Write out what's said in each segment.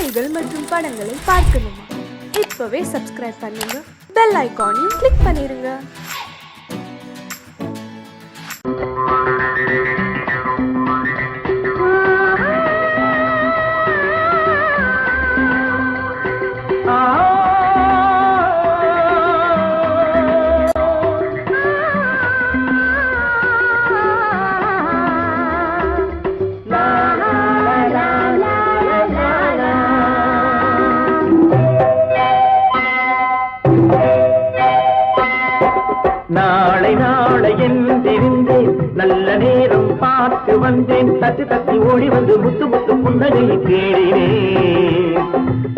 செய்திகள் மற்றும் படங்களை பார்க்கணுமா? இப்பவே சப்ஸ்கிரைப் பண்ணுங்க, பெல் ஐகானையும் கிளிக் பண்ணிருங்க. நாளை நாளை என்றிருந்தேன், நல்ல நேரம் பார்த்து வந்தேன். தட்டி தட்டி ஓடி வந்து முத்து முத்து புன்னகையை தேடினேன்,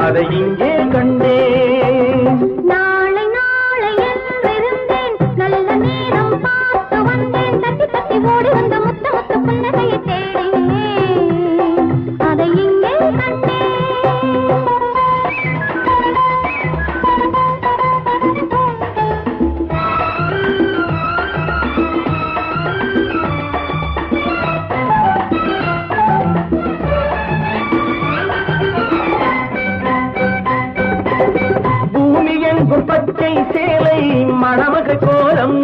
அதை இங்கே கண்டேன். நாளை நாளை என்றிருந்தேன், நல்ல நேரம் பார்த்து வந்தேன். தட்டி தட்டி ஓடி வந்து முத்து முத்து புன்னகையை தேடினேன், அதை இங்கே கண்டேன். பச்சை சேலை மணமக கோலம்,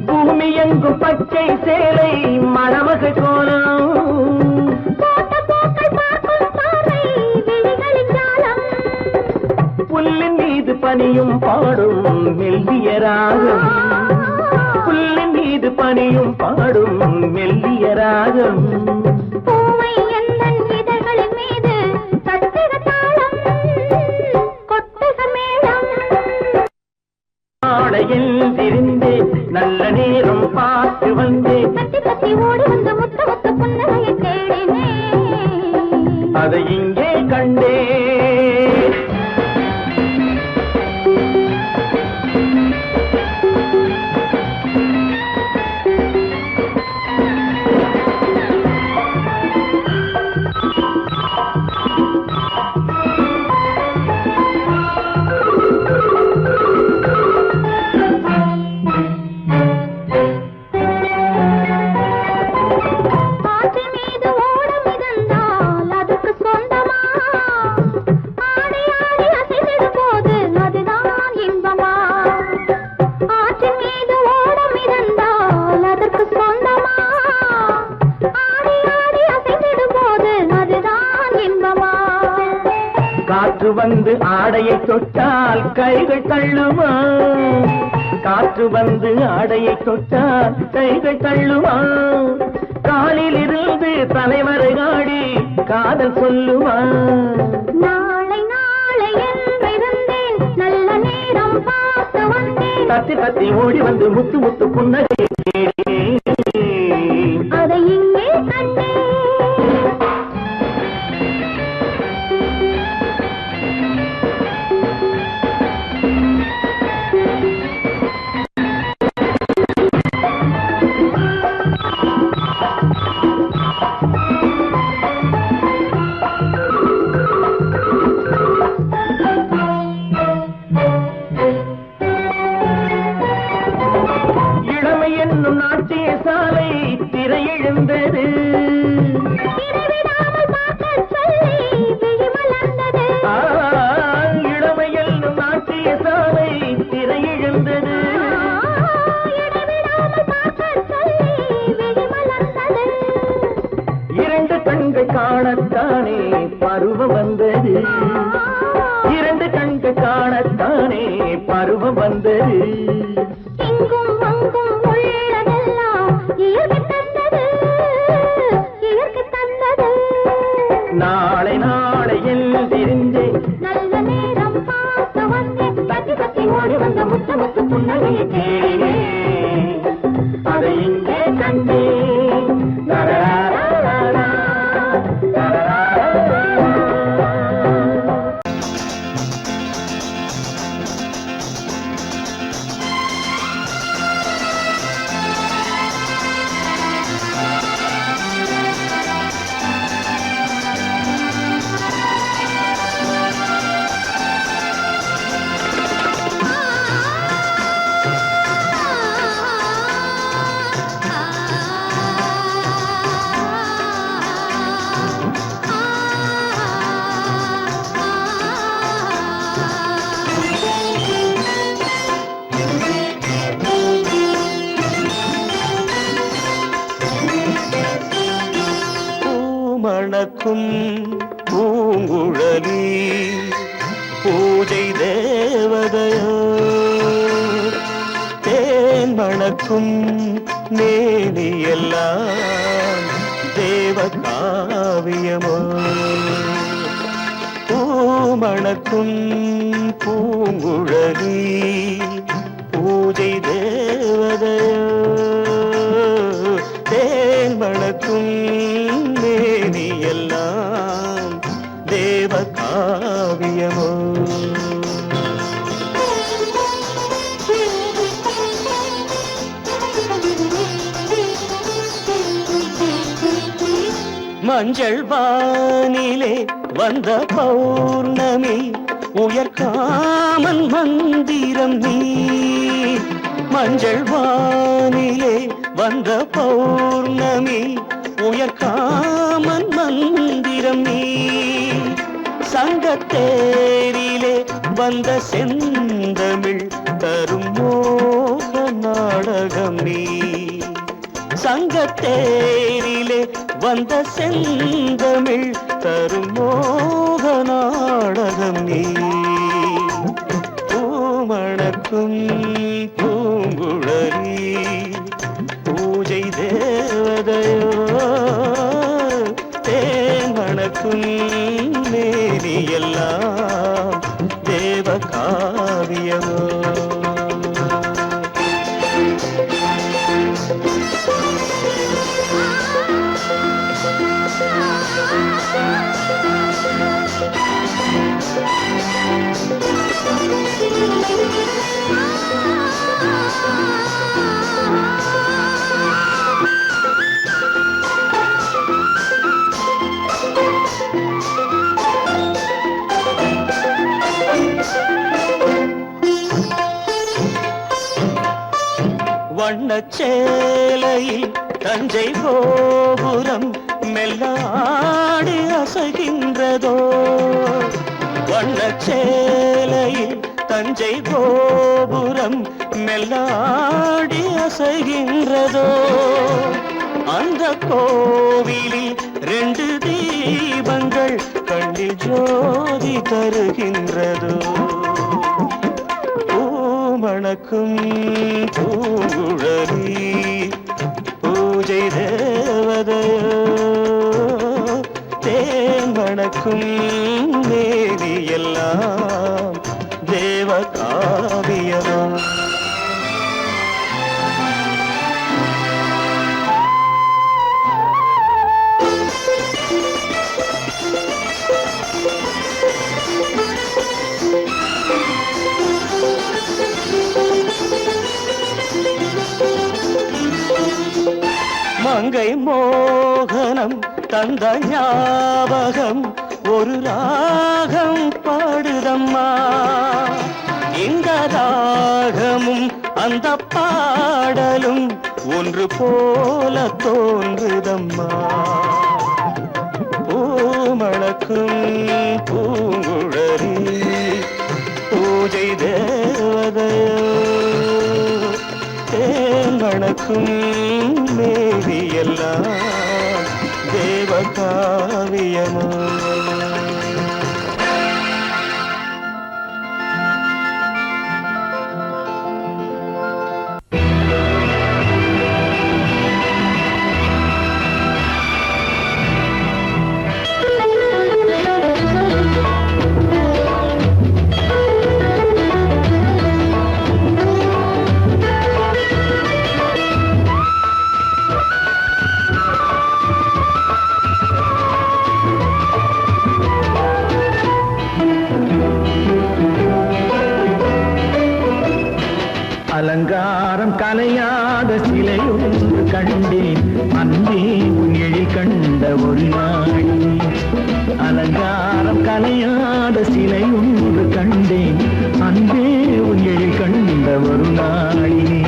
பூமி எங்கும் பச்சை சேலை மணமக கோலம், புல்லின் மீது பனியும் பாடும் மெல்லிய ராகம், புல்லின் மீது பனியும் பாடும் மெல்லிய ராகம். எழுந்திருந்தேன், நல்ல நேரம் பார்த்து வந்தேன். தட்டி தட்டி ஓடி வந்து முத்து முத்து புன்னகையை தேடினேன், அதை இங்கே கண்டேன். காற்று வந்து ஆடையை தொட்டால் கைகள் தள்ளுமா, காற்று வந்து ஆடையை தொட்டால் கைகள் தள்ளுமா, காலில் இருந்து தலைவரை ஆடி காதல் சொல்லுமா. நாளை நாளை என்றிருந்தேன், நல்ல நேரம் பார்த்து வந்தேன். தத்தி தத்தி ஓடி வந்து முத்து முத்து புன்னகையை தேடினேன், அதை இங்கே கண்டேன். நாட்டிய சாலை திரையெழுந்தது, இளமையில் நாட்டிய சாலை திரையெழுந்தது, இரண்டு கண்கள் காணத்தானே பருவம் வந்தது, இரண்டு கண்கள் காணத்தானே பருவம் வந்தது. நாளை நாளை எழுந்திருந்தேன், நல்ல நேரம் பார்த்து வந்தேன். தட்டி தட்டி ஓடி வந்த முத்து முத்து புன்னகையை தேடினேன், அதை இங்கே கண்டேன். பூமணக்கும் பூங்குழலி பூஜை தேவதையோ தேன் மணக்கும் மேனியெல்லாம் தேவ காவியமோ பூமணக்கும் பூங்குழலி பூஜை தேவதையோ தேன் மணக்கும் மேனியெல்லாம் தேவ காவியமோ மஞ்சள் வானிலே வந்த பௌர்ணமி உயர்காமன் மந்திரம் நீ மஞ்சள் வானிலே வந்த பௌர்ணமி உயர்காமன் மந்திரம் நீ சங்கத்தேரிலே வந்த செந்தமிழ் தரும் மோக நாடகம் நீ சங்கத்தேரிலே வந்த செந்தமிழ் தரும் மோக நாடகம் நீ பூமணக்கும் பூங்குழலி பூஜை தேவதையோ தேன் மணக்கும் மேனியெல்லாம் தேவ காவியமோ வண்ணச்சேலையில் தஞ்சை கோபுரம் மெல்லாடி அசைகின்றதோ வண்ணச்சேலையில் தஞ்சை கோபுரம் மெல்லாடி அசைகின்றதோ அந்த கோவிலில் 2 தீபங்கள் கண்ணில் ஜோதி தருகின்றதோ பூமணக்கும் பூங்குழலி பூஜை தேவதையோ தேன் மணக்கும் மேனியெல்லாம் தேவ காவியமோ மங்கை மோகனம் தந்த ஞாபகம் ஒரு ராகம் பாடுதம்மா இந்த ராகமும் அந்த பாடலும் ஒன்று போல தோன்றுதம்மா பூமணக்கும் பூங்குழலி பூஜை தேவதையோ தேன் மணக்கும் மேவியெல்லாம் தேவ காவியமோ அலங்காரம் கலையாத சிலையொன்று கண்டேன் அன்பே உன் எழில் கண்ட ஒரு நாள் அலங்காரம் கலையாத சிலையொன்று கண்டேன் அன்பே உன் எழில் கண்ட ஒரு நாளினே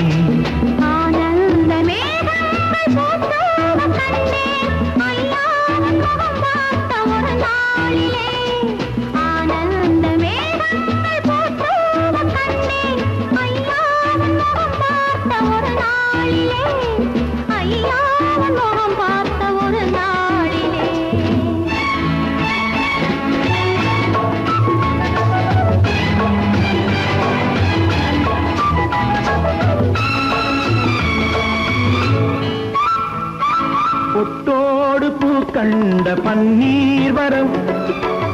ஐயா உன் முகம் பார்த்த ஒரு நாளிலே பொட்டோடு பூ கண்ட பன்னீர் வரம்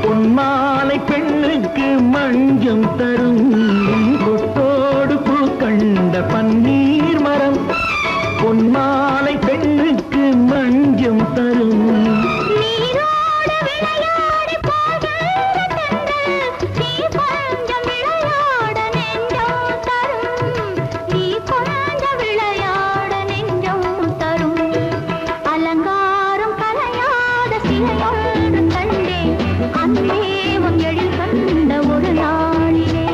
பொன்மாலை பெண்ணுக்கு மஞ்சம் தரும். பொட்டோடு பூ கண்ட பன்னீர் மரம் பொன்மாலை பெண்ணுக்கு மஞ்சம் தரும். நீரோடு விளையாடி போகின்ற தென்றல் நீ கொஞ்சம் விளையாட நெஞ்சம் தரும். நீ கொஞ்சம் விளையாட நெஞ்சம் தரும். அலங்காரம் கலையாத சிலையொன்று கண்டேன் அன்பே உன் எழில் கண்ட ஒரு நாளிலே.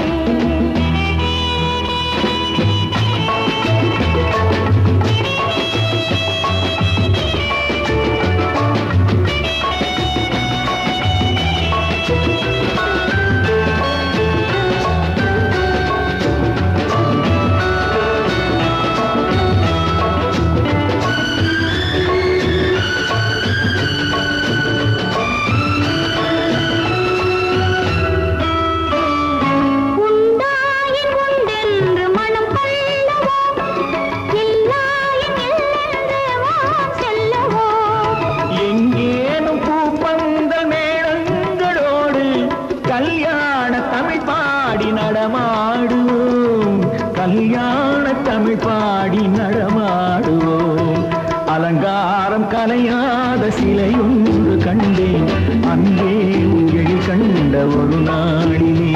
உண்டாயின் உண்டென்று மனம் கொள்ளவோ இல்லாயின் இல்லென்று வாம் செல்லவோ. எங்கேனும் பூப்பந்தல் மேளங்களோடு கல்யாண தமிழ் பாடி நடமாடுவோம். கல்யாண தமிழ் பாடி நடமாடுவோம். அலங்காரம் கலையாத சிலையொன்று கண்டேன் அன்பே உன் எழில் கண்ட ஒரு நாளிலே.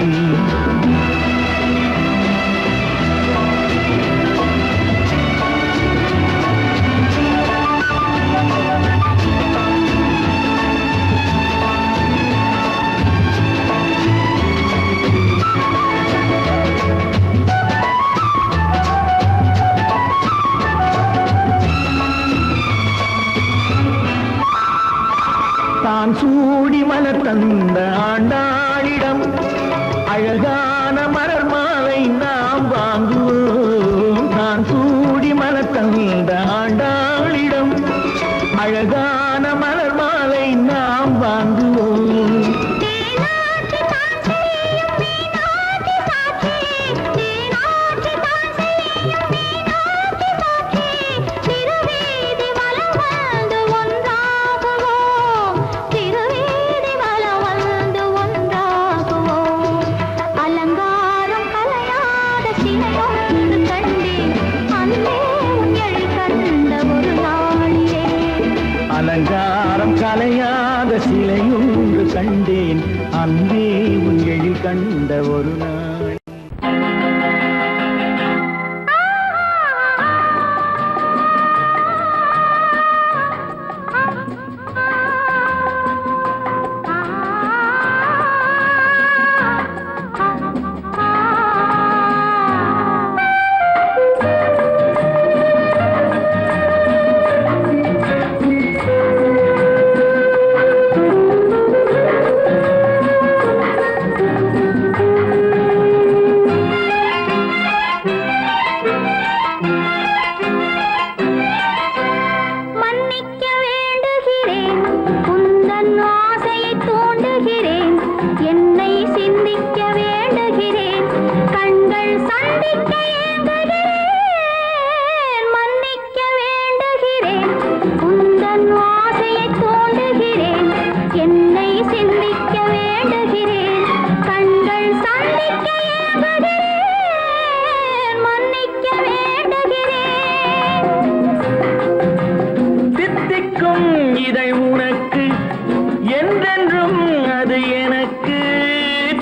தான் சூடி மலர் தந்த ஆண்டாளிடம் அழகான மலர் மாலை நாம் வாங்குவோம். தான் சூடி மலர் தந்த ஆண்டாளிடம் அழகான மலர் மாலை நாம் வாங்குவோம். தேனாற்றி தான் செய்யும் மீனாற்றி சாட்சி. தேனாற்றி தான் செய்யும் மீனாற்றி சாட்சி. திருவீதி வலம் வந்து ஒன்றாகுவோம். திருவீதி வலம் வந்து ஒன்றாகுவோம். அலங்காரம் கலையாத சிலையொன்று கண்டேன் அன்பே உன் எழில் கண்ட ஒரு நாளிலே. அலங்காரம் கலையாத சிலையொன்று கண்டேன் அன்பே உன் எழில் கண்ட ஒரு நாள். மன்னிக்க வேண்டுகிறேன் உந்தன் ஆசையை தூண்டுகிறேன். என்னை சிந்திக்க வேண்டுகிறேன் கண்கள் சந்திக்க ஏங்குகிறேன். மன்னிக்க வேண்டுகிறேன் உந்தன் ஆசையை தூண்டுகிறேன். என்னை சிந்திக்க வேண்டுகிறேன் கண்கள் சந்திக்க ஏங்குகிறேன். மன்னிக்க வேண்டுகிறேன். தித்திக்கும் இதை உனக்கு என்றென்றும் அது எனக்கு.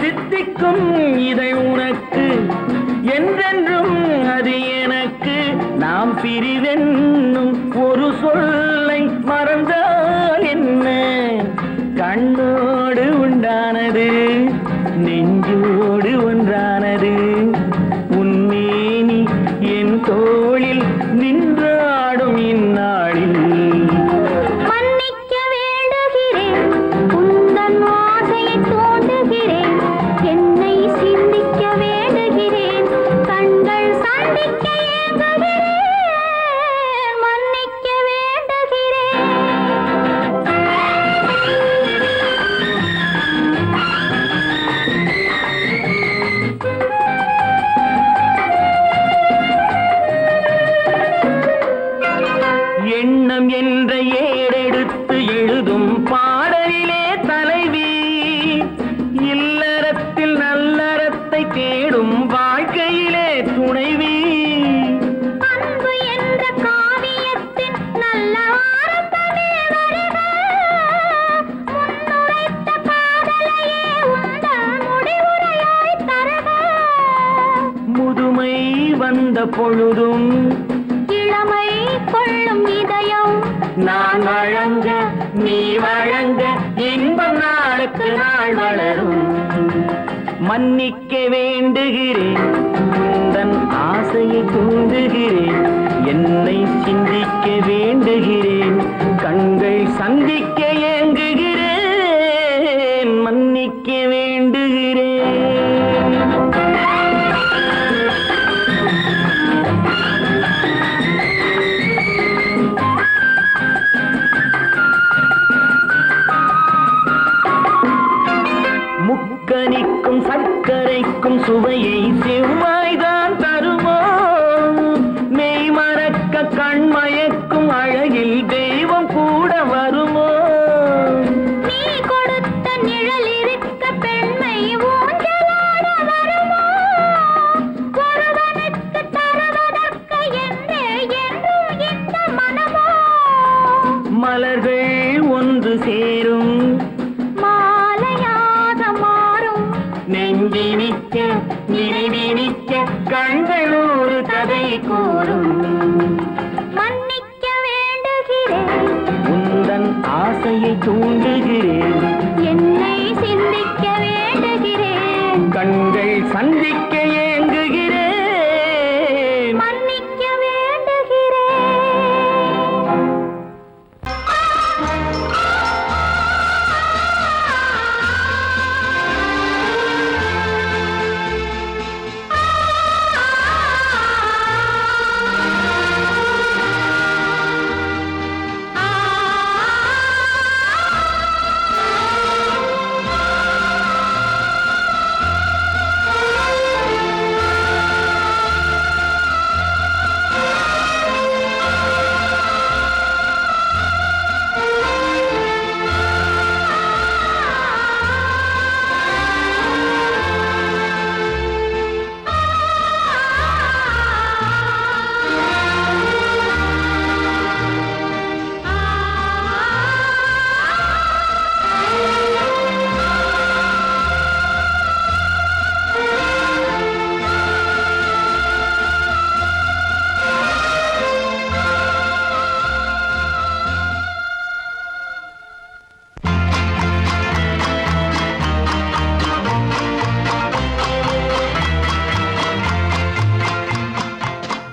தித்திக்கும் இதை உனக்கு என்றென்றும் அது எனக்கு. நாம் பிரிவென்னும் ஒரு சொல்லை மறந்தால் என்ன? கண்ணோடு உண்டானது நெஞ்சோடு ஒன்றானது. உன்மேனி என் தோளில் நின்றாடும் இந்நாளில். மன்னிக்க வேண்டுகிறேன் உந்தன் ஆசையை தூண்டுகிறேன். என்னை சிந்திக்க வேண்டுகிறேன் கண்கள் சந்திக்க ஏங்குகிறேன். மன்னிக்க வேண்டுகிறேன். என்ற ஏடெடுத்து எழுதும் பாடலிலே தலைவி, இல்லறத்தில் நல்லறத்தை தேடும் வாழ்க்கையிலே துணைவி. அன்பு என்ற காவியத்தின் நல்ல வார்த்தையே வருக, முன்னுரைத்த காதலையே உங்கள் முடிவுரையாய் தருக. முதுமை வந்த பொழுதும் இளமை கொள்ளும் இதயம் நான் வழங்க நீ வழங்க இன்பம் நாளுக்கு நாள் வளரும். மன்னிக்க வேண்டுகிறேன், உந்தன் ஆசையை தூண்டுகிறேன், என்னை சிந்திக்க வேண்டுகிறேன், கண்கள் சந்திக்க ஏங்குகிறேன், மன்னிக்க வேண்டுகிறேன். முக்கனிக்கும் சர்க்கரைக்கும் சுவையை செவ்வாய்தான் தருமோ, மெய் மறக்க கண்மயக்கும் அழகில் தெய்வம் கூட வருமோ. நீ கொடுத்த நிழல் இருக்க பெண்மை ஊஞ்சலாட வருமோ, ஒருவனுக்கு தருவதற்கு என்றே என்றும் இந்த மனமோ. மலர்கள் ஒன்று சேரும் மாலையாக மாறும் நெஞ்சினிக்க நினைவினிக்க கண்கள் ஒரு கதை கூறும். மன்னிக்க வேண்டுகிறேன், உந்தன் ஆசையை தூண்டுகிறேன், என்னை சிந்திக்க வேண்டுகிறேன், கண்கள் சந்திக்க ஏங்குகிறேன், மன்னிக்க வேண்டுகிறேன்.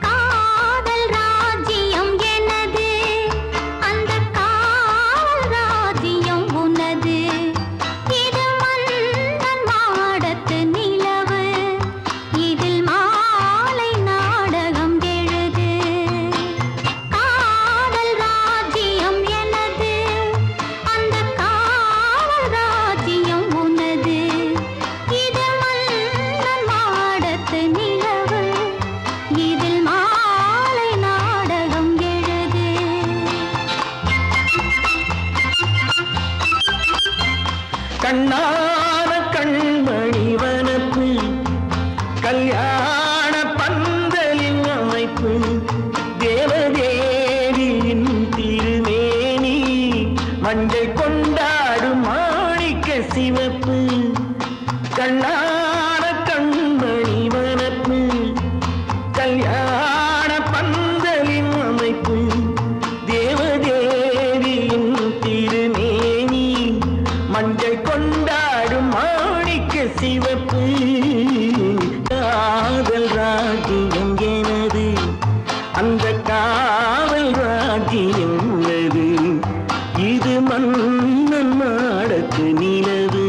காதல் ராஜ்யம் எனது, அந்த காவல் ராஜ்யம் உனது. இது மன்னன் மாடத்து நிலவு, இதில் மாலை நாடகம் எழுது. காதல் ராஜ்யம் எனது, அந்த காவல் ராஜ்யம் உனது. இது மன்னன் மாடத்து நிலவு, இதில் மாலை நாடகம் எழுது. கண்ணான கண்மணி வனப்பு, கல்யாண பந்தலின் அமைப்பு, தேவதேவியின் திருமேனி, மஞ்சள் கொண்டாடும் மாணிக்க சிவப்பு. கண்ணான கண்மணி வனப்பு, கல்யாண பந்தலின் அமைப்பு, தேவதேவியின் திருமேனி, மஞ்சள் கொண்டாடும் மாணிக்க சிவப்பு. காதல் ராஜ்யம் எனது, அந்த காவல் ராஜ்யம் உள்ளது. இது மன்னன் மாடத்து நிலவு,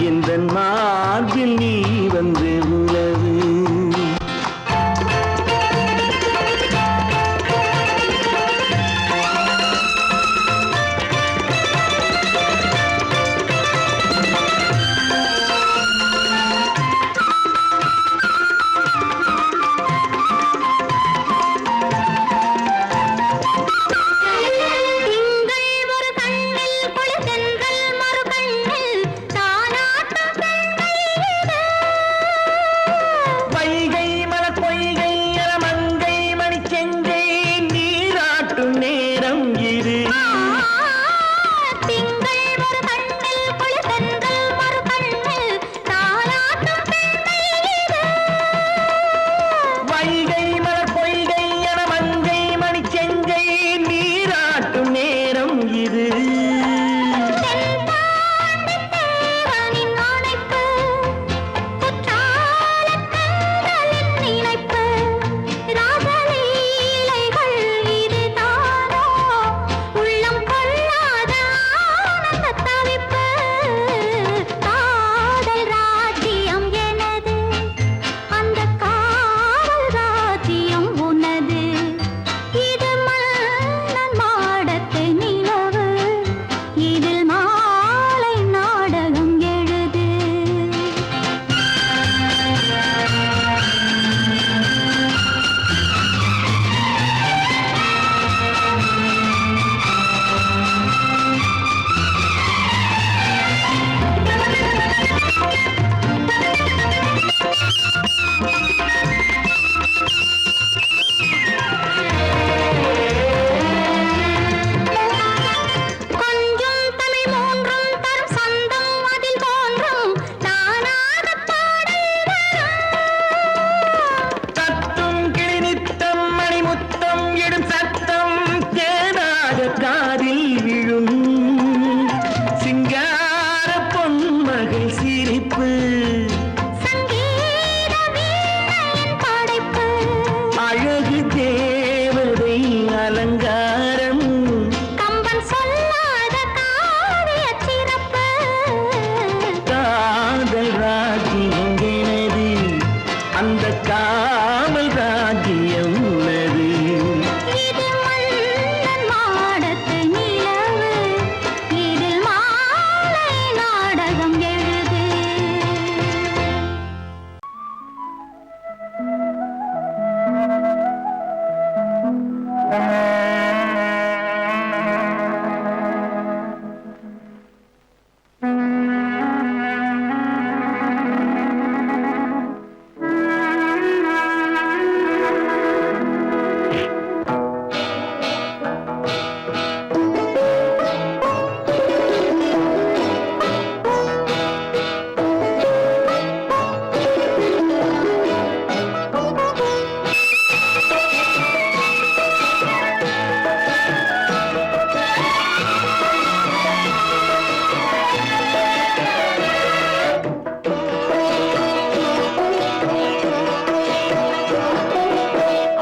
எந்த மார்பில் நீ வந்து உலவு. இது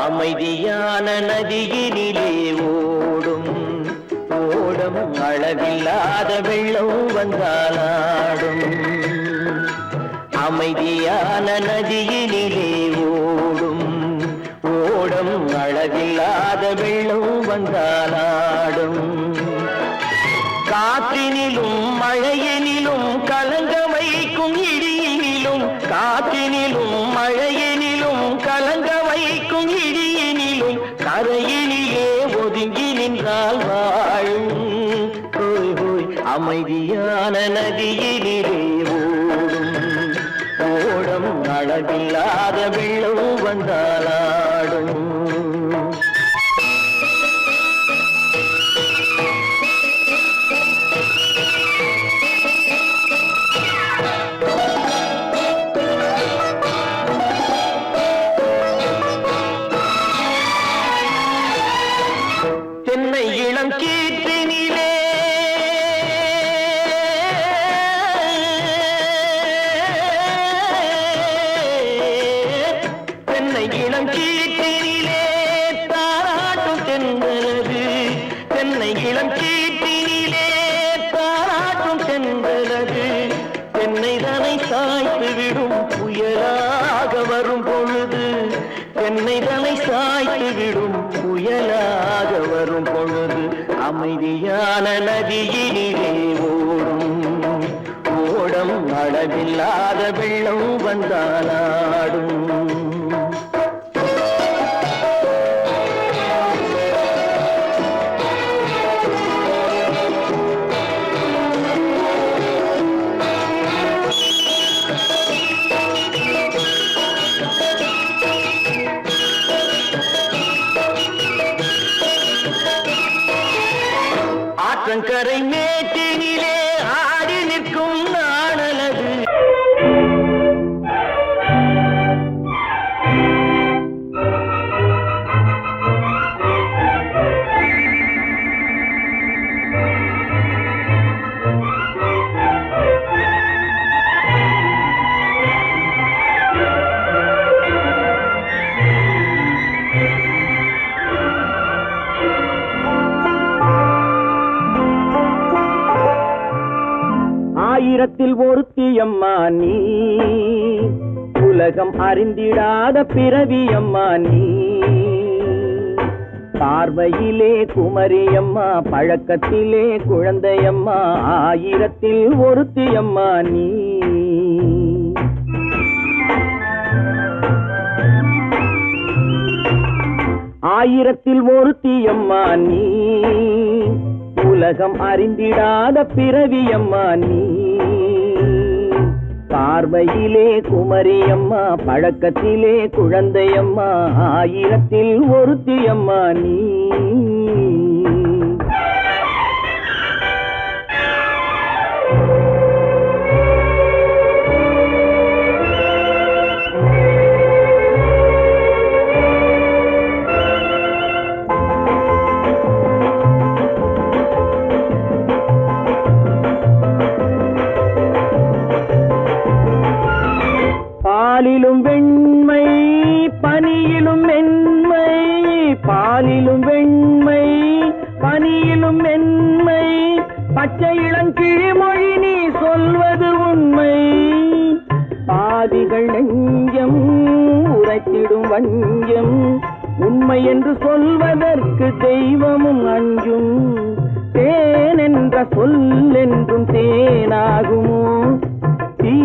அமைதியான நதியினிலே ஓடும் ஓடம் அளவில்லாத வெள்ளம் வந்தாலாடும் அமைதியான நதியினிலே ஓடும் ஓடம் அளவில்லாத வெள்ளம் வந்தாலாடும் காற்றினிலும் மழையினிலும் கலங்க வைக்கும் இடியினிலும் காற்றினிலும் மழையினிலும் கலங்க வைக்கும் இடியினிலும் கரையினிலே ஒதுங்கி நின்றால் வாழும் ஹோய் ஹோய் அமைதியான நதியினிலே ஓடும் ஓடம் அளவில்லாத வெள்ளம் வந்தாலாடும் தென்னை இளம் கீற்றினிலே தென்னை இளம் கீற்றினிலே தாராட்டும் தென்றலது தென்னை இளம் கீற்றினிலே தாராட்டும் தென்றலது தென்னைதனை சாய்த்து விடும் புயலாக வரும் பொழுது தென்னைதனை சாய்த்து விடும் புயலாக வரும் பொழுது அமைதியான நதியினிலே ஓடும் ஓடம் அளவில்லாத வெள்ளம் வந்தாலாடும் ஆற்றங்கரை மேட்டினிலே ஆடி நிற்கும் நாணலது ஆயிரத்தில் ஒருத்தியம்மா நீ, உலகம் அறிந்திடாத பிறவியம்மா நீ. பார்வையிலே குமரியம்மா, பழக்கத்திலே குழந்தையம்மா, ஆயிரத்தில் ஒருத்தியம்மா நீ. ஆயிரத்தில் ஒருத்தியம்மா நீ, உலகம் அறிந்திடாத பிறவியம்மா நீ. பார்வையிலே குமரியம்மா, பழக்கத்திலே குழந்தையம்மா, ஆயிரத்தில் ஒருத்தியம்மா நீ. பாலிலும் வெண்மை பனியிலும் மென்மை, பாலிலும் வெண்மை பனியிலும் மென்மை, பச்சை இளங்கிழிமொழி நீ சொல்வது உண்மை. பாதிகள் நெஞ்சம் உரைத்திடும் வஞ்சம், உண்மை என்று சொல்வதற்கு தெய்வமும் அஞ்சும். தேன் என்ற சொல் என்றும் தேனாகுமோ, தீ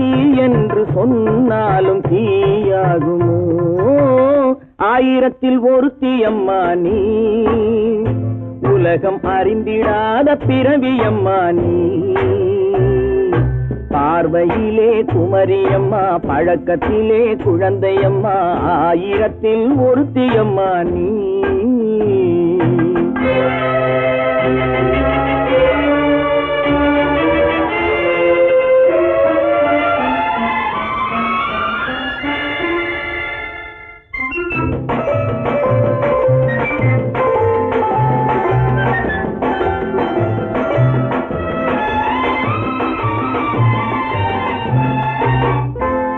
என்று சொன்னாலும் தீயாகுமோ. ஆயிரத்தில் ஒருத்தியம்மா நீ, உலகம் அறிந்திடாத பிறவியம்மா நீ. பார்வையிலே குமரியம்மா, பழக்கத்திலே குழந்தையம்மா, ஆயிரத்தில் ஒருத்தியம்மா நீ.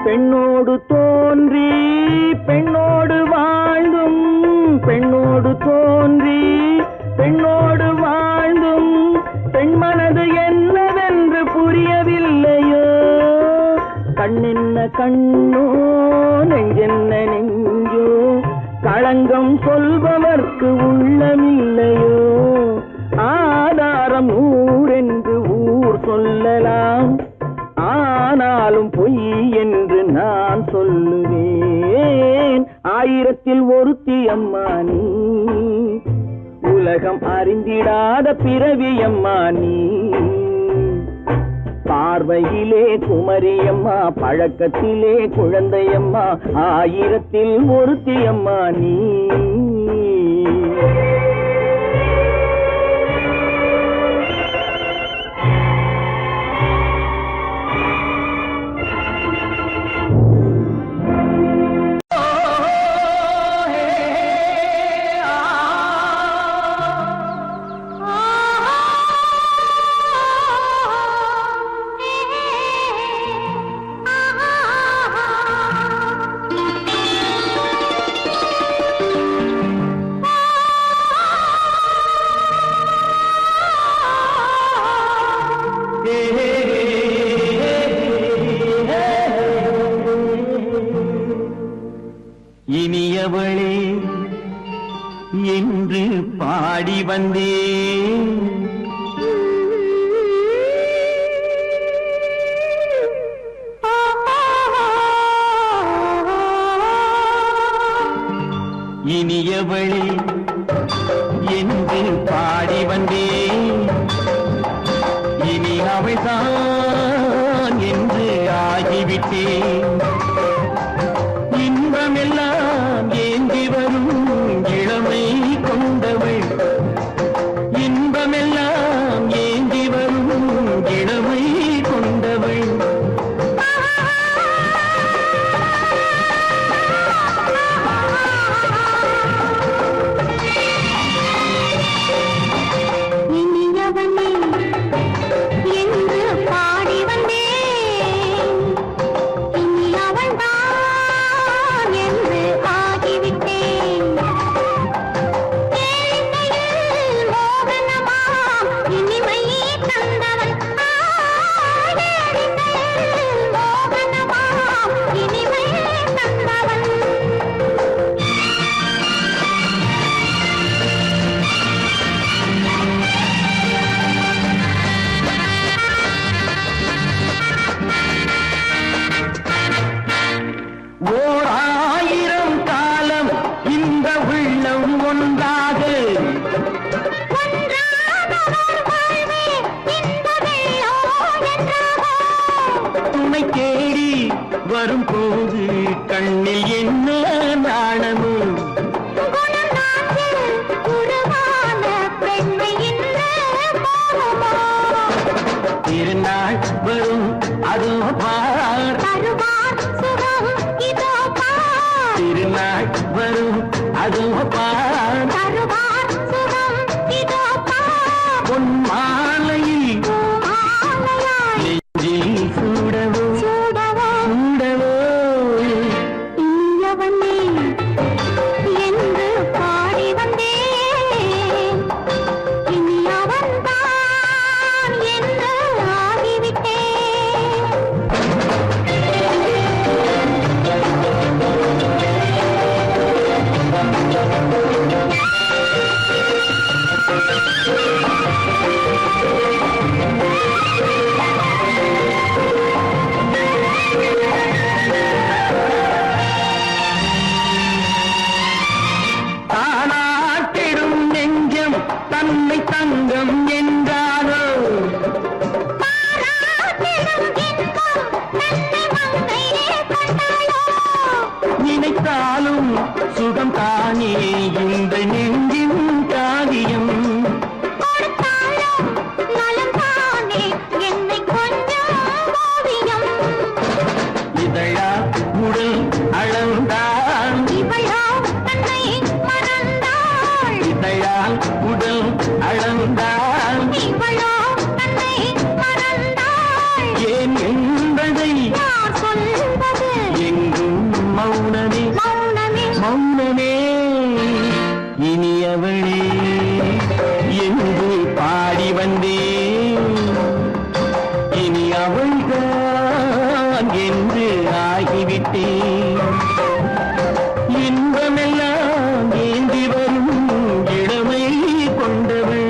பெண்ணோடு தோன்றி பெண்ணோடு வாழ்ந்தும், பெண்ணோடு தோன்றி பெண்ணோடு வாழ்ந்தும், பெண்மனது என்னவென்று புரியவில்லையோ. கண்ணென்ன கண்ணோ, நெஞ்சென்ன நெஞ்சோ, களங்கம் சொல்பவர்க்கு உள்ளமில்லையோ. ஆதாரம் ஊரென்று ஊர் சொல்லலாம், ஆனாலும் பொய் என்று நான் சொல்லுவேன். ஆயிரத்தில் ஒருத்தியம்மா நீ, உலகம் அறிந்திடாத பிறவியம்மா நீ. பார்வையிலே குமரியம்மா, பழக்கத்திலே குழந்தையம்மா, ஆயிரத்தில் ஒருத்தியம்மா நீ. இனியவளே என்று பாடி வந்தேன், இனியவளே என்று பாடி வந்தேன். இனி அவள்தான் என்று ஆகிவிட்டேன். இன்பமெல்லாம் ஏந்தி வரும் இளமை கொண்டவள், இன்பமெல்லாம் ஏந்தி வரும் இளமை கொண்டவள். இனியவனே என்று பாடி வந்தேன், இனி திருநாள் வரும் அதோ பார் தருவார் சுகம் இதோ பார் திருநாள் வரும் அதோ பார் தருவார் சுகம் இதோ பார் பொன் மாலையில் மாலையாய் நெஞ்சில் சூடவோ சூடவோ சூடவோ இனியவனே என்று பாடி வந்தேன் இனி அவன்தான் என்று ஆகிவிட்டேன் தானாட்டிடும் நெஞ்சம் தன்னை தங்கம் என்றாரோ பாராட்டிடும் இன்பம் தன்னை மங்கையே கொண்டாளோ நினைத்தாலும் சுகம் தானே இந்த நெஞ்சின் காவியம் கொடுத்தாலும் நலம் தானே என்னை கொஞ்சம் ஓவியம் இதழா உடல் அளந்தான் இவளோ தன்னை மறந்தாள் இதழால் உடல் அளந்தான் இவளோ தன்னை மறந்தாள் ஏன் என்பதை யார் சொல்வது எங்கும் மௌனமே மௌனமே மௌனமே இனியவளே என்று பாடி வந்தேன் இனி அவள்தான் என்று ஆகிவிட்டேன் இன்பமெல்லாம் ஏந்தி வரும் இளமை கொண்டவள்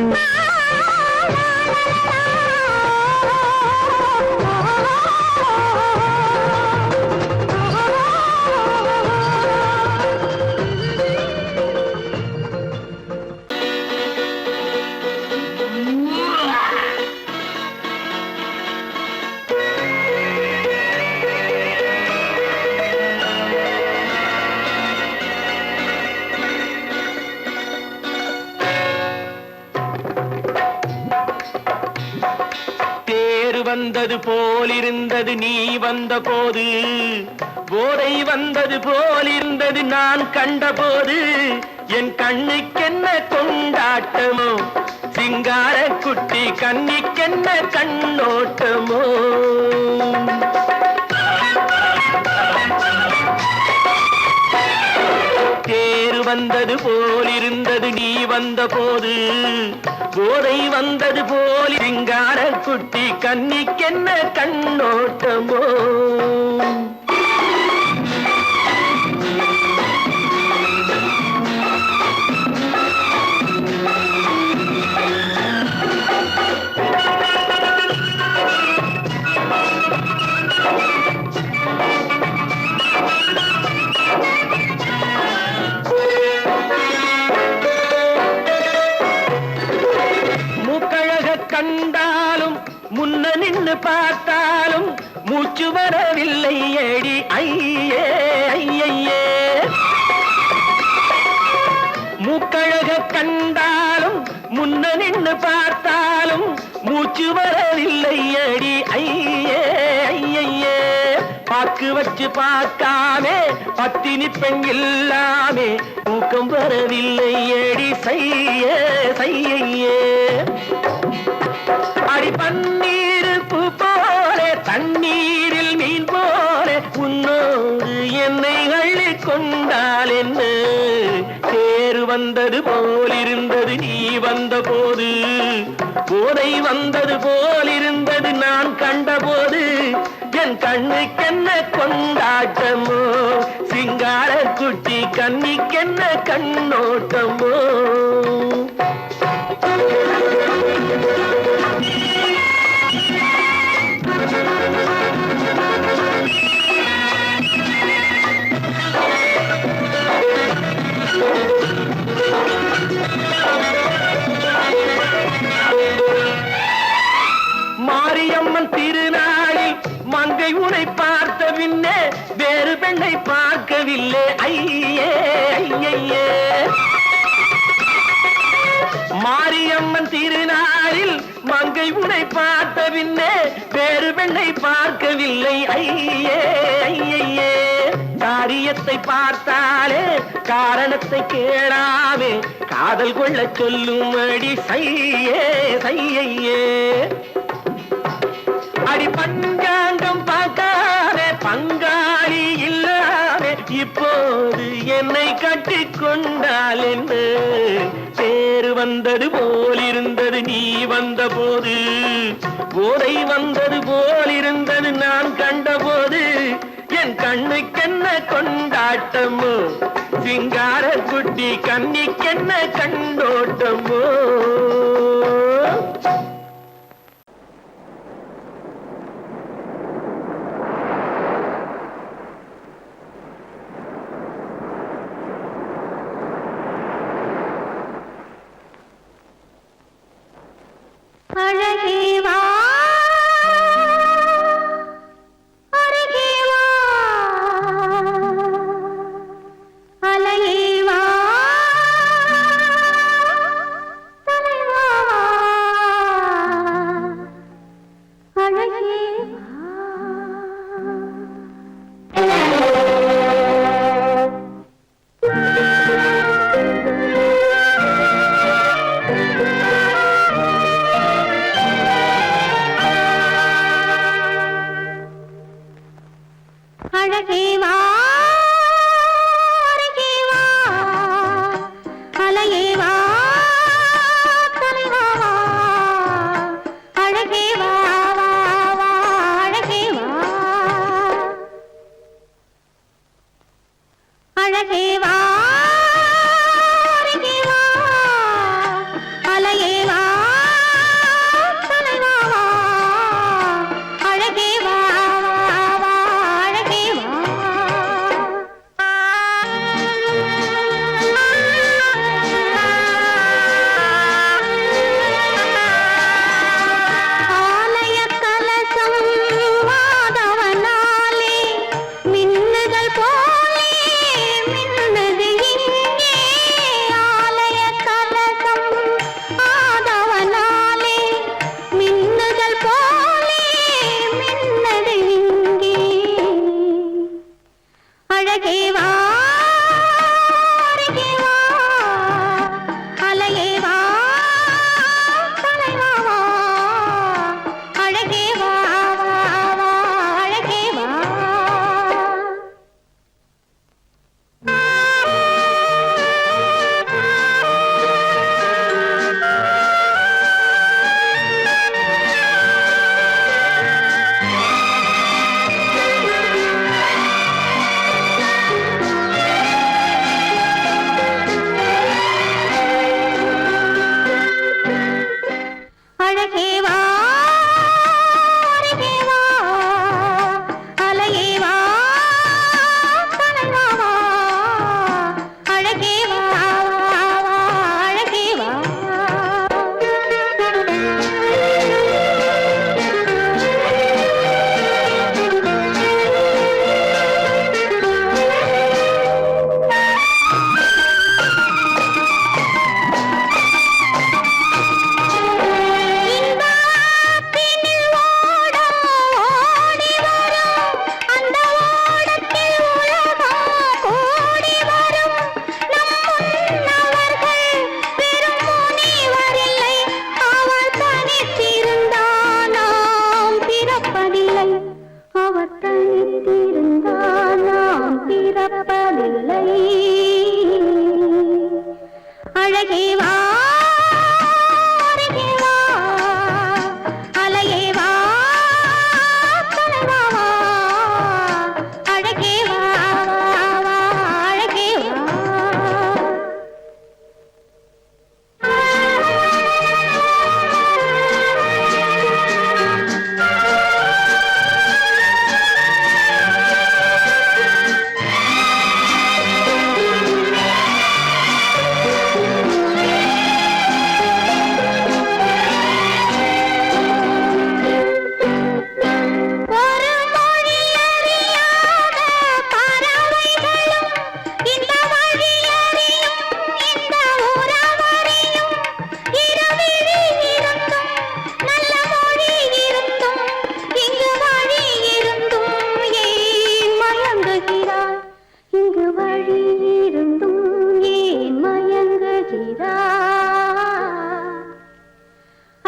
தேர் வந்தது போலிருந்தது நீ வந்த போது போதை வந்தது போலிருந்தது நான் கண்டபோது என் கண்ணுக்கென்ன கொண்டாட்டமோ சிங்கார குட்டி கண்ணிக்கென்ன கண்ணோட்டமோ தேர் வந்தது போலிருந்தது நீ வந்த போது போதை வந்தது போல் சிங்கார குட்டி கண்ணிக்கென்ன கண்ணோட்டமோ மூக்கழக கண்டாலும் முன்ன நின்னு பார்த்தாலும் மூச்சு வரவில்லை ஏடி ஐயே ஐயே மூக்கழக கண்டாலும் முன்ன நின்னு பார்த்தாலும் மூச்சு வரவில்லை ஏடி ஐயே ஐயே பாக்கு வச்சு பார்க்காமே பத்தினி பெண் இல்லாமே தூக்கம் வரவில்லை ஏடி செய்ய செய்யே அடி பன்னீர் பூ போல தண்ணீரில் மீன் போல உன்னோடு என்னை அள்ளி கொண்டால் என்ன தேர் வந்தது போலிருந்தது நீ வந்த போது போதை வந்தது போலிருந்தது நான் கண்டபோது என் கண்ணுக்கென்ன கொண்டாட்டமோ சிங்கார குட்டி கண்ணிக்கென்ன கண்ணோட்டமோ மாரியம்மன் திருநாளில் மங்கை உன்னை பார்த்த பின்னே வேறு பெண்ணை பார்க்கவில்லை ஐயே ஐயே மாரியம்மன் திருநாளில் மங்கை உன்னை பார்த்த பின்னே வேறு பெண்ணை பார்க்கவில்லை ஐயே ஐயே. காரியத்தை பார்த்தாலே காரணத்தை கேளாமே காதல் கொள்ள சொல்லும்படி சையே சையே. அடி பஞ்சாங்கம் பார்க்காதே பங்காளி இல்லாமே இப்போது என்னை கட்டிக் கொண்டால் என்ன? தேர் வந்தது போலிருந்தது நீ வந்த போது, போதை வந்தது போலிருந்தது நான் கண்டபோது, என் கண்ணுக்கென்ன கொண்டாட்டமோ சிங்கார குட்டி கண்ணிக்கென்ன கண்டோட்டமோ. அழகே வா அருகே வா அலையே வா தலைவா அழகே வா.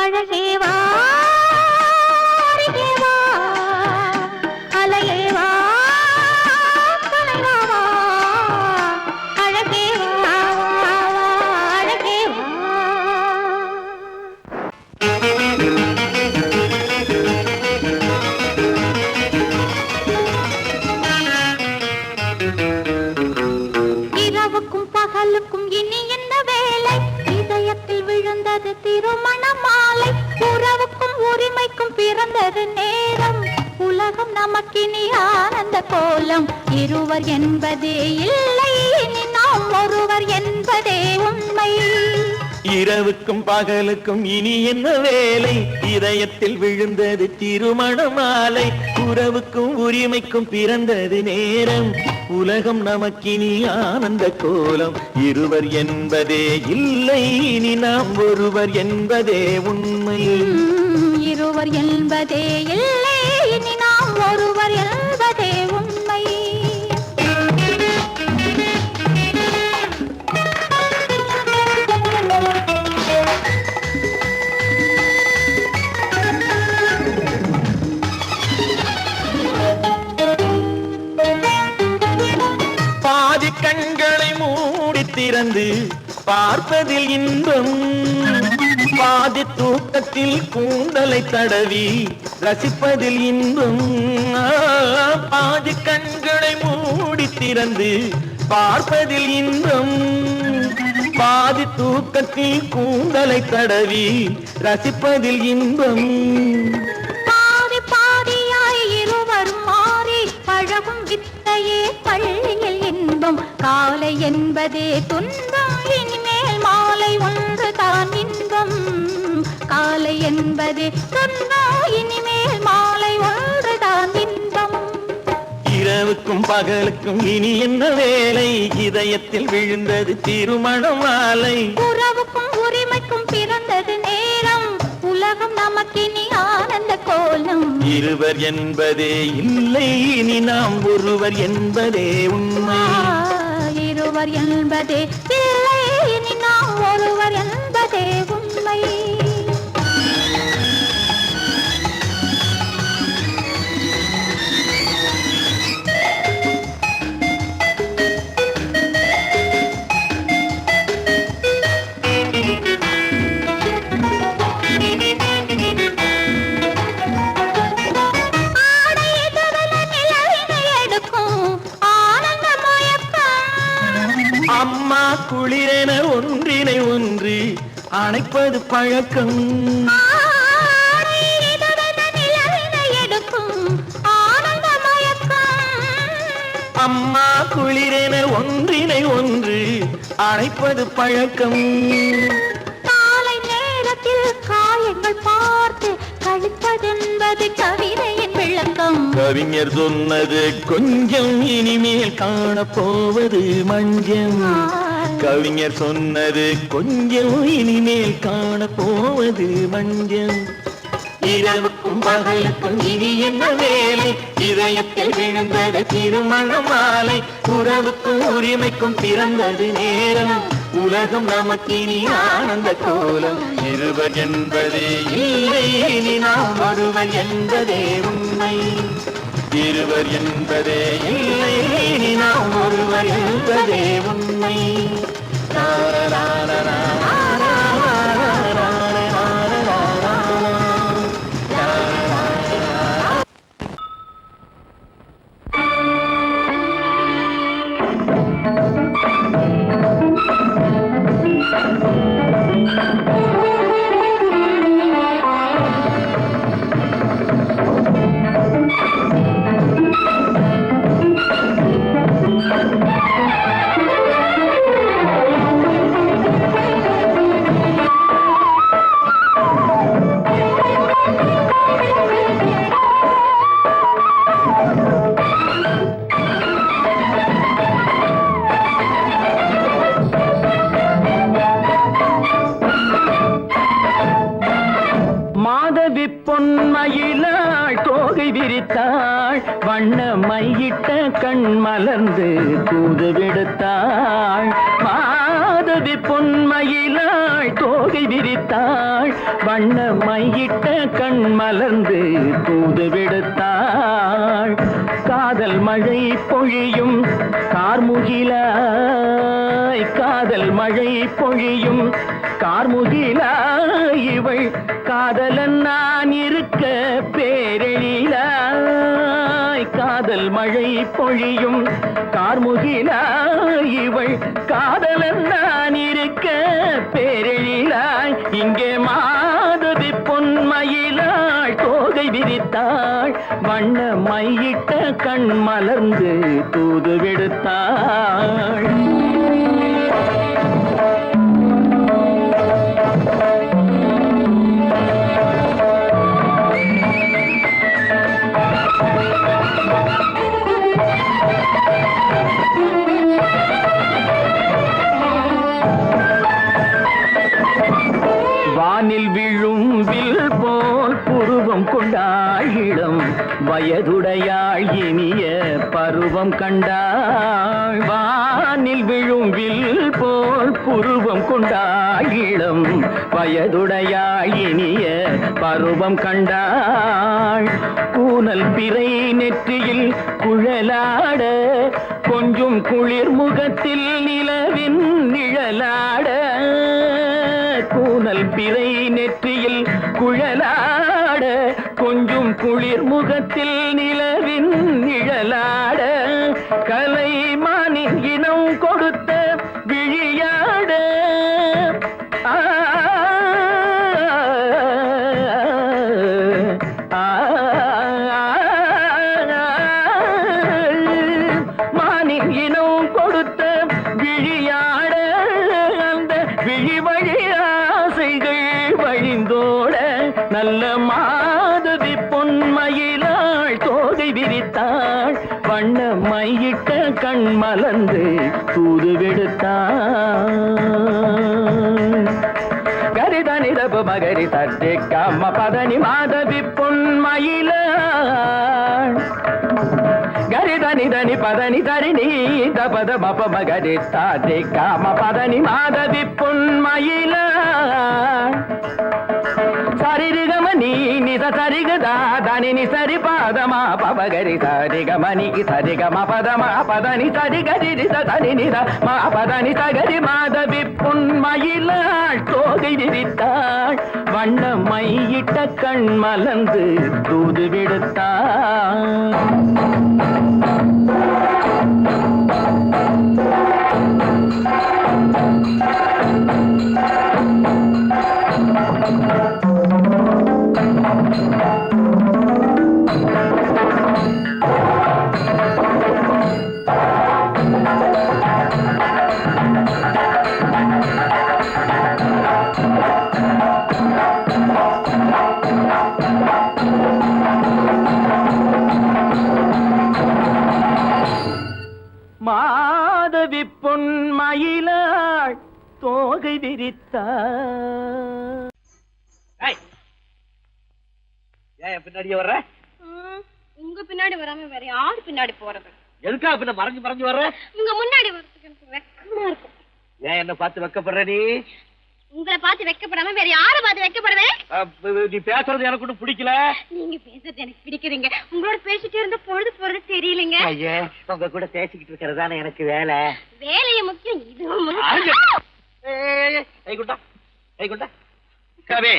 அழகேவா அருகேவா அலையேவா கலைவாவா அழகேவா அழகேவா இரவுக்கும் பகலுக்கும் இனி என்ன வேலை இதயத்தில் விழுந்தது திருமண மாலை உறவுக்கும் உரிமைக்கும் பிறந்தது நேரம் உலகம் நமக்கினி ஆனந்த கோலம் இருவர் என்பதே இல்லை இனி நாம் ஒருவர் என்பதே உண்மை இரவுக்கும் பகலுக்கும் இனி என்ன வேலை இதயத்தில் விழுந்தது திருமண மாலை உறவுக்கும் உரிமைக்கும் பிறந்தது நேரம் உலகம் நமக்கினி ஆனந்த கோலம் இருவர் என்பதே இல்லை இனி நாம் ஒருவர் என்பதே உண்மை இருவர் என்பதே இல்லை இனி நாம் ஒருவர் என்பதே உண்மை பாதி கண்களை மூடி திறந்து பார்ப்பதில் இன்பம் பாதி தூக்கத்தில் கூந்தலை தடவி ரசிப்பதில் இன்பம் பாதி கண்களை மூடி திறந்து பார்ப்பதில் இன்பம் பாதி தூக்கத்தில் கூந்தலை தடவி ரசிப்பதில் இன்பம் பாதி பாதியாய் இருவரும் மாறி பழகும் வித்தையே பள்ளியில் இன்பம் காலை என்பதே துன்பம் இனிமேல் மாலை ஒன்று தான் இன்பம் காலை என்பதே துன்பம் இனிமேல் மாலை ஒன்று தான் இன்பம் இரவுக்கும் பகலுக்கும் இனி என்ன வேலை இதயத்தில் விழுந்தது திருமண மாலை உறவுக்கும் உரிமைக்கும் பிறந்தது நேரம் உலகம் நமக்கினி ஆனந்த கோலம் இருவர் என்பதே இல்லை இனி நாம் ஒருவர் என்பதே உண்மை இருவர் என்பதே இல்லை இனி நாம் ஒருவர் என்பதே உண்மை அம்மா குளிரென ஒன்றினை ஒன்று அணைப்பது பழக்கம் அம்மா குளிரென ஒன்றினை ஒன்று அணைப்பது பழக்கம் காலை நேரத்தில் காயங்கள் பார்த்து கழிப்பதென்பது கவிதையின் விளக்கம் கவிஞர் சொன்னது கொஞ்சம் இனிமேல் காணப்போவது மஞ்சம் கவிஞர் சொன்னது கொஞ்சம் இனிமேல் காணப்போவது மஞ்சம் இரவுக்கும் பகலுக்கும் இனி என்ன வேலை இதயத்தில் விழுந்தது திருமண மாலை உறவுக்கும் உரிமைக்கும் பிறந்தது நேரம் உலகம் நமக்கினி ஆனந்த கோலம் இருவர் என்பதே இல்லை இனி நாம் ஒருவர் என்பதே உண்மை இருவர் என்பதே இல்லை இனி நாம் ஒருவர் என்பதே உண்மை பொன்மயிலாள் தோகை விரித்தாள் வண்ண மையிட்ட கண் மலர்ந்து தூது விடுத்தாள் மாதவி பொன்மயிலாள் தோகை விரித்தாள் வண்ண மையிட்ட கண் மலர்ந்து தூது விடுத்தாள் காதல் மழை பொழியும் கார்முகிலாய் காதல் மழை பொழியும் கார்முகிலாய் இவள் காதலன் நான் இருக்க பேரெழிலாய் காதல் மழை பொழியும் கார்முகிலாய் இவள் காதலன் நான் இருக்க பேரெழிலாய் இங்கே மாதவி பொன்மயிலாள் தோகை விரித்தாள் வண்ண மையிட்ட கண் மலர்ந்து தூது விடுத்தாள் வானில் விழும் வில் போல் புருவம் கொண்டாள் இளம் வயதுடையாள் இனிய பருவம் கண்டாள் வானில் விழும் வில் போல் புருவம் கொண்டாள் இளம் வயதுடையாள் இனிய பருவம் கண்டாள் கூனல் பிறை நெற்றியில் குழலாட கொஞ்சம் குளிர் முகத்தில் நிலவின் நிழலாட கூனல் பிறை நெற்றியில் குழலாட கொஞ்சம் குளிர் முகத்தில் நிலவின் நிழலாட கலைமானின் இனம் கொடுத்த விழியாட மானின் இனம் கொடுத்த விழியாட அந்த விழி வழி ஆசைகள் வழிந்தோட நல்ல மாதவி பொன்மயிலாள் தோகை விரித்தாள் வண்ண மையிட்ட கண் மலர்ந்து தூது விடுத்தாள் கரிதனி தப மகரி தட்டி கம்ம பதனி மாதவி பொன்மயிலாள் கரிதனி தனி பதனி தரிணி தபத மப மகரி தாட்டி கம பதனி மாதவி பொன்மயிலாள் சரிகமணி நித சரிகதா தனி சரி பாதமா பபகரி சரிகமணி சரிகம பதமா பதனி சரிகரி தனி நித மா பதனி சகரி மாதவி பொன்மயிலாள் தோகை விரித்தாள் வண்ண மையிட்ட கண் மலர்ந்து தூது விடுத்தாள் மாதவி பொன்மயிலாள் தோகை விரித்தாள் ஏன் பின்னாடியே வர்ற? உங்க பின்னாடி வராம வேற யாரு பின்னாடி போறது? எதுக்கா பின்ன மறைஞ்சு மறைஞ்சு வர்ற? உங்க முன்னாடி வரதுக்கு எனக்கு வெக்கமா இருக்கும். ஏன் என்ன பார்த்து வெக்கப்படுற நீ? உங்களை பார்த்து வெக்கப்படாம வேற யாரை பார்த்து வெக்கப்படுவேன்? நீ பேசுறது எனக்கு ஒன்றும் பிடிக்கல. நீங்க பேசுறது எனக்கு பிடிக்கிறீங்க. உங்களோட பேசிட்டே இருந்த பொழுது போறது தெரியலங்க. ஐயே, உங்க கூட பேசிக்கிட்டு இருக்கிறதானே எனக்கு வேலை. வேலைய முக்கியம், இதுவும் முக்கியம். கவே,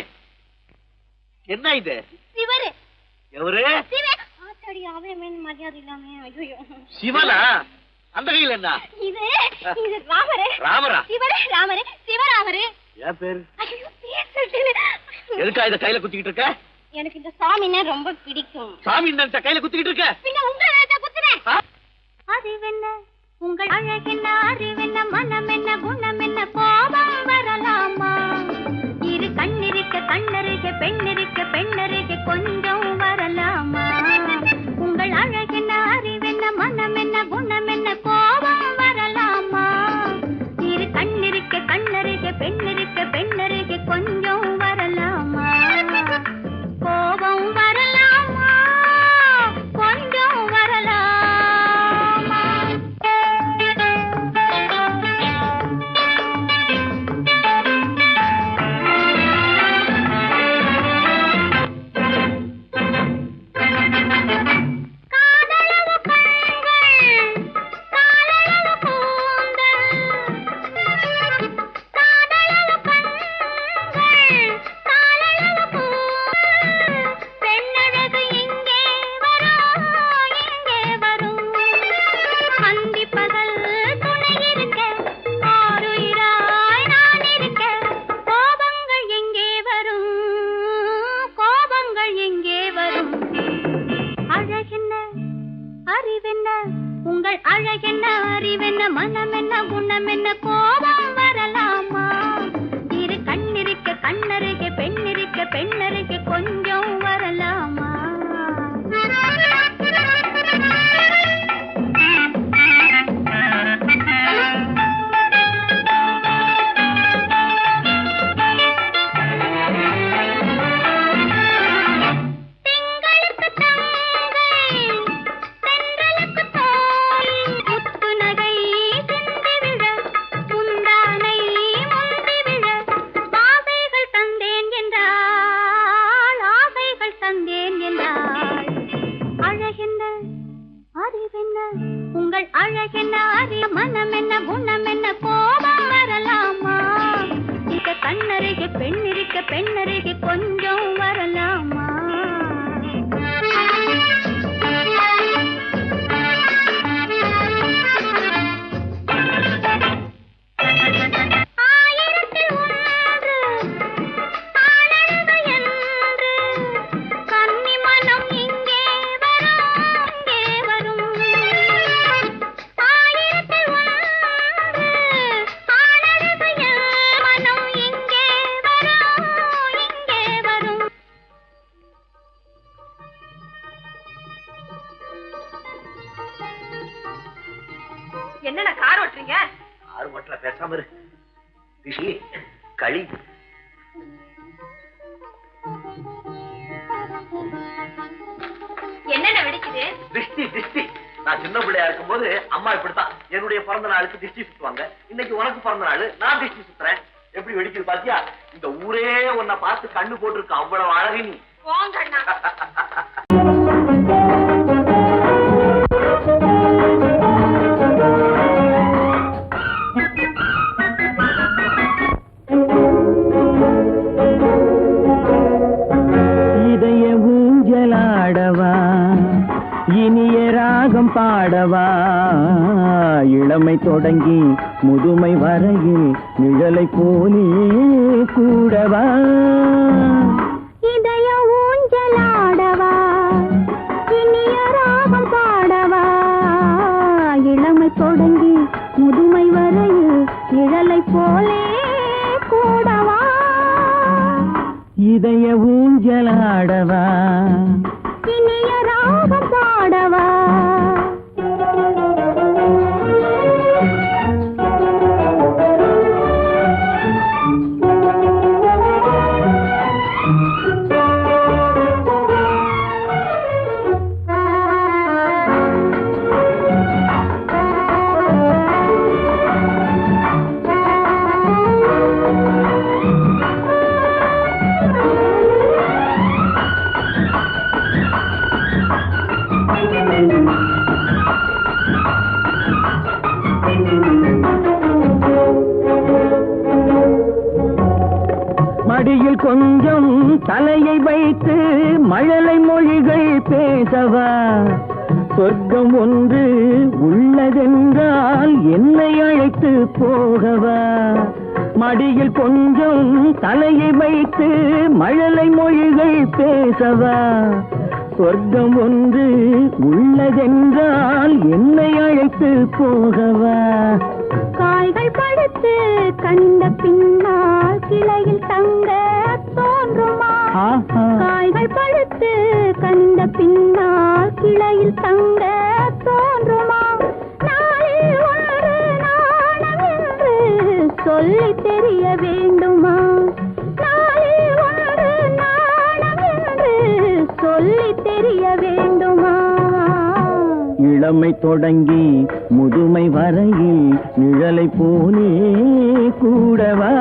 என்ன இது? சிவரு. எவரு? சிவ. ஆத்தாடி, அவன் மரியாதை இல்லாம. ஐயோ. சிவனா? அந்த கையில் என்ன? இது ராமரு. ராமரா? சிவரு ராமரு, சிவராமரு. ஏன் பேரு? ஐயோ, பேசுறது. எதுக்கா இத கையில குத்திக்கிட்டு இருக்க? எனக்கு இந்த சாமின்னா ரொம்ப பிடிக்கும். சாமி இந்த கையில குத்திக்கிட்டு இருக்க? பின்ன உங்களை குத்துறேன். அறிவென்ன உங்கள் அழகென்ன, அறிவென்ன மனம் என்ன, குணம் என்ன, கோபம் வரலாமா? இரு கண்ணிருக்க கண்ணருக, பெண்ணிருக்க பெண்ணருக, கொஞ்சம் வரலாமா? உங்கள் அழகென்ன, அறிவென்ன மனம் என்ன, குணம் என்ன, கோபம் வரலாமா? இரு கண்ணிருக்க கண்ணருக, பெண்ணிருக்க பெண்ணருக, கொஞ்சம் வரலாமா? கோபம் வரலாமா, கொஞ்சம் வரலாமா? உங்கள் அழகென்ன அறிவென்ன மனமென்ன குணமென்ன கோபம் வரலாமா இரு கண்ணிருக்க கண்ணருகே பெண்ணிருக்க பெண்ணருகே கொஞ்சம் வரலாமா உங்கள் அழகென்ன அறிய மனமென்ன குணமென்ன கோபம் வரலாமா இத கண்ணருகே பெண்ணிருக்க பெண்ணருகே கொஞ்சம் வரலாமா என்னென்ன கார் ஓட்டுறீங்க? ஆறு மட்டும் பேசாம இரு. ரிஷி, களி. என்னென்ன வெடிக்குது? திஷ்டி திஷ்டி. நான் சின்ன பிள்ளையா இருக்கும் போது அம்மா இப்படித்தான் என்னுடைய பிறந்த நாளுக்கு திஷ்டி சுத்துவாங்க. இன்னைக்கு உனக்கு பிறந்த நாள், நான் திஷ்டி சுத்துறேன். எப்படி வெடிக்குது பாத்தியா? இந்த ஊரே உன்னை பார்த்து கண்ணு போட்டிருக்கு. அவ்வளவு அழகு நீ. போங்க அண்ணா. இனிய ராகம் பாடவா இளமை தொடங்கி முதுமை வரையில் நிழலை போலே கூடவா இதய ஊஞ்சலாடவா இனிய ராகம் பாடவா இளமை தொடங்கி முதுமை வரையில் நிழலை போலே கூடவா இதய ஊஞ்சலாடவா இனிய ராகம் பாடவா மடியில் கொஞ்சம் தலையை வைத்து மழலை மொழிகள் பேசவா சொர்க்கம் ஒன்று உள்ளதென்றால் என்னை அழைத்து போகவா மடியில் கொஞ்சம் தலையை வைத்து மழலை மொழிகள் பேசவா சொர்க்கம் ஒன்று உள்ளதென்றால் என்னை அழைத்து போகவா காய்கள் படுத்து கண்ட பின்னால் கிளையில் தங்க தோன்றுமா காய்கள் படுத்து கண்ட பின்னால் கிளையில் தங்க தோன்றுமா நாளில் ஒன்று நாணம் என்று சொல்லி தெரிய வேண்டுமா நாளில் ஒன்று நாணம் என்று சொல்லி தெரிய வேண்டுமா இளமை தொடங்கி முதுமை வரையில் நிழலை போலே கூடவா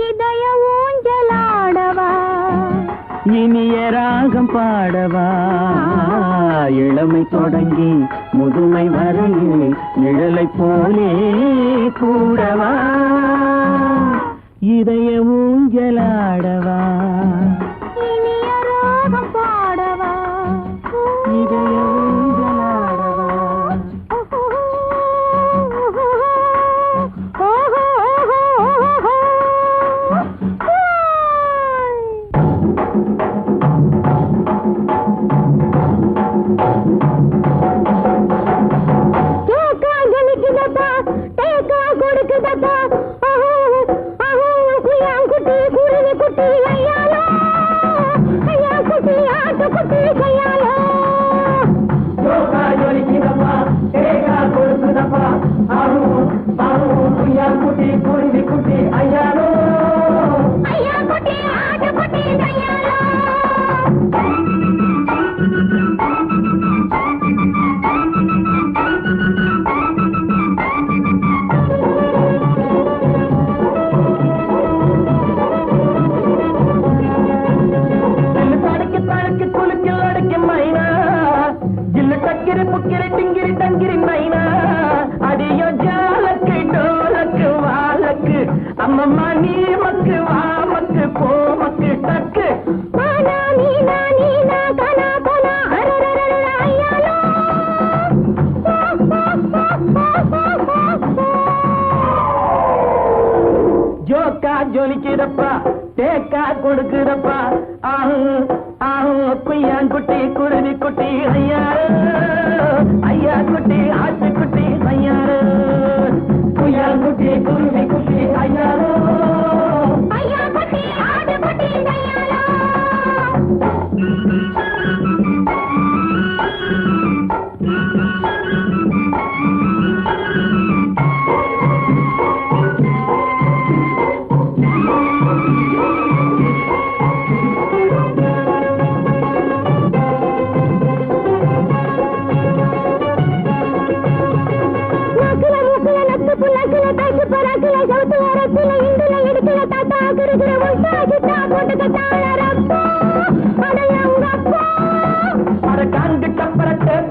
இதய ஊஞ்சலாடவா இனிய ராகம் பாடவா இளமை தொடங்கி முதுமை வரையில் நிழலை போலே கூடவா இதய ஊஞ்சலாடவா இனிய ராகம் பாடவா இதய ஊஞ்சலாடவா கொடுக்குதப்பா தேக்கா கொடுக்குதப்பா ஆஹும் ஆஹும் குய்யாங்குட்டி குருவி குட்டி ஐயாரு ஐயா குட்டி ஆட்டு குட்டி ஐயாரு குய்யாங்குட்டி குருவி குட்டி ஐயாரு ஐயா குட்டி ஆடு குட்டி கையாலோ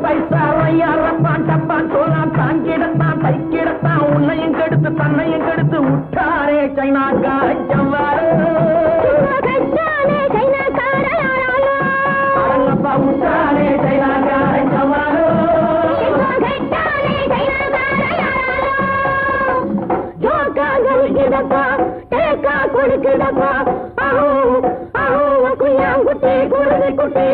பைசா ஐயாரப்பான் டப்பான் சோலாம் தாங்கிடத்தான் தைக்கிடத்தான் உன்னையும் கெடுத்து தன்னையும் கெடுத்து விட்டாரே சைனாக்கார செவ்வாறு அரங்கப்பா விட்டாரே சைனாக்கார செவ்வாறு கொடுக்குதப்பா குட்டி குருவி குட்டி